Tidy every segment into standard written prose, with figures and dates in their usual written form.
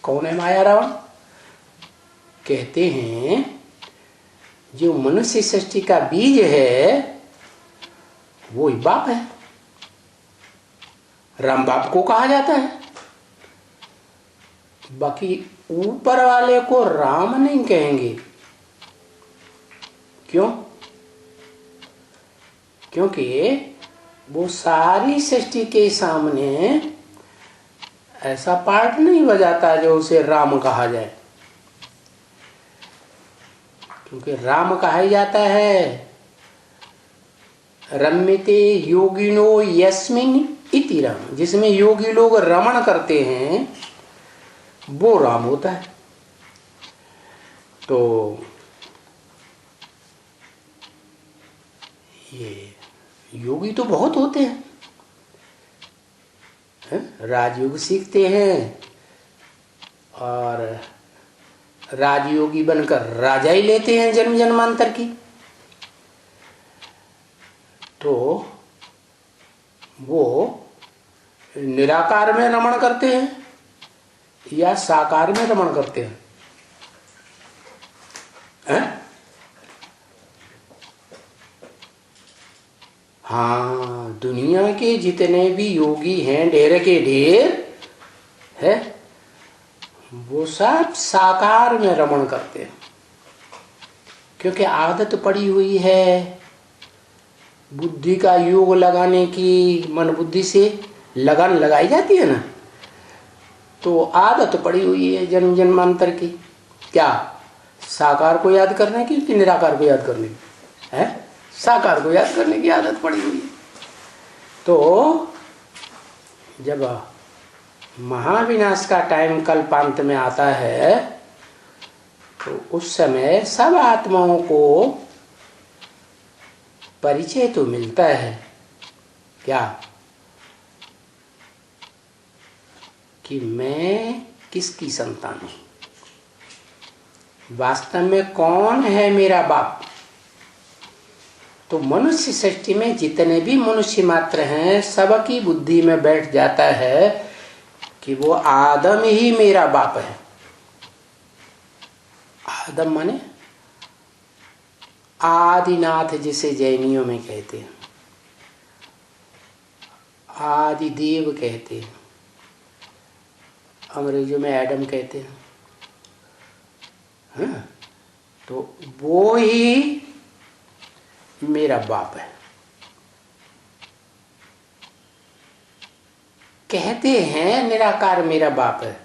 कौन है माया रावण? कहते हैं जो मनुष्य सृष्टि का बीज है वो ही बाप है। राम बाप को कहा जाता है, बाकी ऊपर वाले को राम नहीं कहेंगे। क्यों? क्योंकि वो सारी सृष्टि के सामने ऐसा पार्ट नहीं बजाता जो उसे राम कहा जाए। क्योंकि राम कहा ही जाता है रम्यते योगिनो यस्मिन इति राम, जिसमें योगी लोग रमण करते हैं वो राम होता है। तो ये योगी तो बहुत होते हैं, राजयोग सीखते हैं और राजयोगी बनकर राजा ही लेते हैं जन्म जन्मांतर की। तो वो निराकार में रमण करते हैं या साकार में रमण करते हैं? हाँ, दुनिया के जितने भी योगी हैं ढेर के ढेर है, वो सब साकार में रमण करते हैं। क्योंकि आदत पड़ी हुई है बुद्धि का योग लगाने की, मन बुद्धि से लगान लगाई जाती है ना, तो आदत पड़ी हुई है जन्म जन्मांतर की। क्या? साकार को याद करने की कि निराकार को याद करने की? है साकार को याद करने की आदत पड़ी हुई है। तो जब महाविनाश का टाइम कल्पांत में आता है तो उस समय सब आत्माओं को परिचय तो मिलता है क्या कि मैं किसकी संतान हूं, वास्तव में कौन है मेरा बाप। तो मनुष्य सृष्टि में जितने भी मनुष्य मात्र हैं सबकी बुद्धि में बैठ जाता है कि वो आदम ही मेरा बाप है। आदम माने आदिनाथ, जिसे जैनियों में कहते हैं, आदि देव कहते हैं, अंग्रेजों में एडम कहते हैं। हाँ? तो वो ही मेरा बाप है। कहते हैं निराकार मेरा बाप है,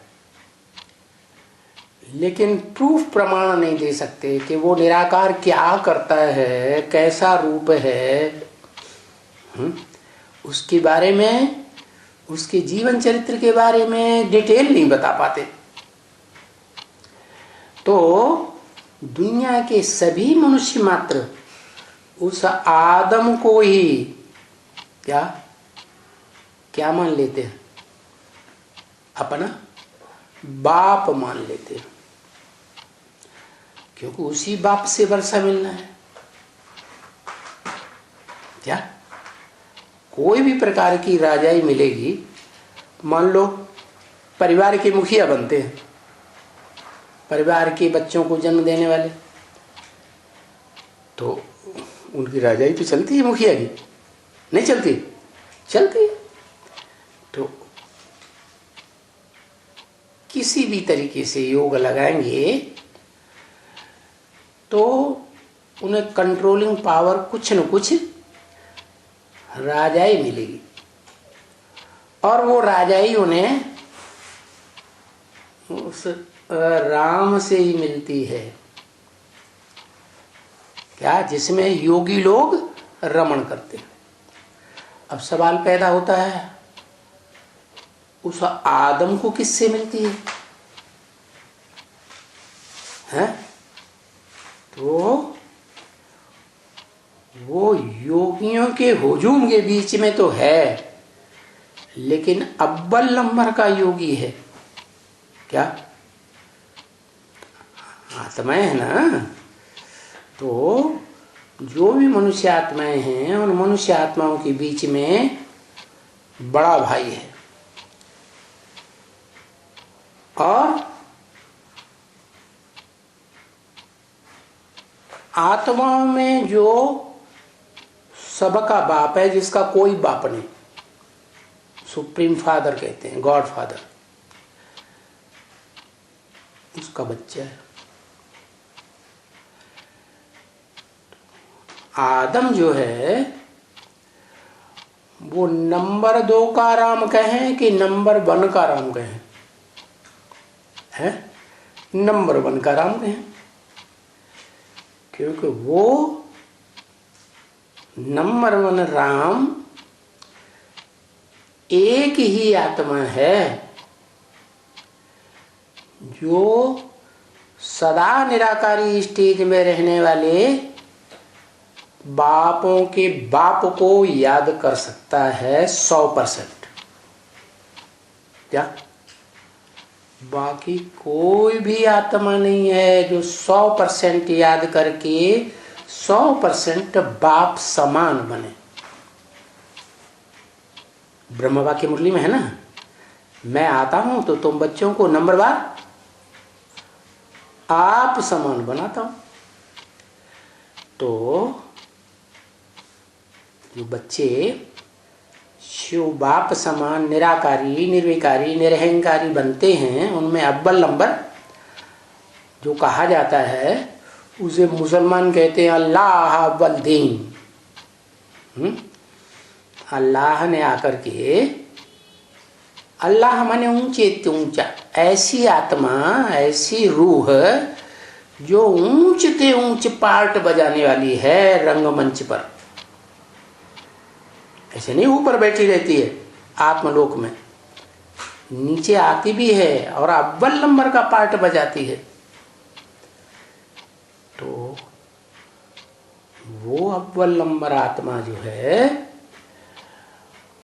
लेकिन प्रूफ प्रमाण नहीं दे सकते कि वो निराकार क्या करता है, कैसा रूप है। उसके बारे में, उसके जीवन चरित्र के बारे में डिटेल नहीं बता पाते। तो दुनिया के सभी मनुष्य मात्र उस आदम को ही क्या क्या मान लेते हैं? अपना बाप मान लेते हैं, क्योंकि उसी बाप से वर्षा मिलना है। क्या कोई भी प्रकार की राजाई मिलेगी, मान लो परिवार के मुखिया बनते हैं, परिवार के बच्चों को जन्म देने वाले, तो उनकी राजाई तो चलती है मुखिया की, नहीं चलती? चलती है। तो किसी भी तरीके से योग लगाएंगे तो उन्हें कंट्रोलिंग पावर कुछ न कुछ राजाई मिलेगी, और वो राजाई उन्हें उस राम से ही मिलती है। क्या? जिसमें योगी लोग रमण करते हैं। अब सवाल पैदा होता है उस आदम को किससे मिलती है? हैं? तो वो योगियों के हुजूम के बीच में तो है, लेकिन अव्वल नंबर का योगी है क्या? आत्माएं है ना। तो जो भी मनुष्य आत्माएं हैं उन मनुष्य आत्माओं के बीच में बड़ा भाई है, और आत्मा में जो सबका बाप है, जिसका कोई बाप नहीं, सुप्रीम फादर कहते हैं, गॉड फादर, उसका बच्चा है। आदम जो है वो नंबर 2 का राम कहें कि नंबर 1 का राम कहें? है नंबर 1 का राम कहें, क्योंकि वो नंबर 1 राम एक ही आत्मा है जो सदा निराकारी स्टेज में रहने वाले बापों के बाप को याद कर सकता है 100%। क्या बाकी कोई भी आत्मा नहीं है जो 100% याद करके 100% बाप समान बने। ब्रह्म वाक्य मुरली में है ना, मैं आता हूं तो तुम बच्चों को नंबरवार आप समान बनाता हूं। तो जो बच्चे शिव बाप समान निराकारी, निर्विकारी, निरहंकारी बनते हैं, उनमें अव्वल नंबर जो कहा जाता है उसे मुसलमान कहते हैं अल्लाह अव्वल दीन। अल्लाह ने आकर के, अल्लाह माने ऊंचे ऊंचा, ऐसी आत्मा, ऐसी रूह जो ऊंचते ऊंच पार्ट बजाने वाली है रंगमंच पर। ऐसे नहीं ऊपर बैठी रहती है आत्मलोक में, नीचे आती भी है और अव्वल नंबर का पार्ट बजाती है। तो वो अव्वल नंबर आत्मा जो है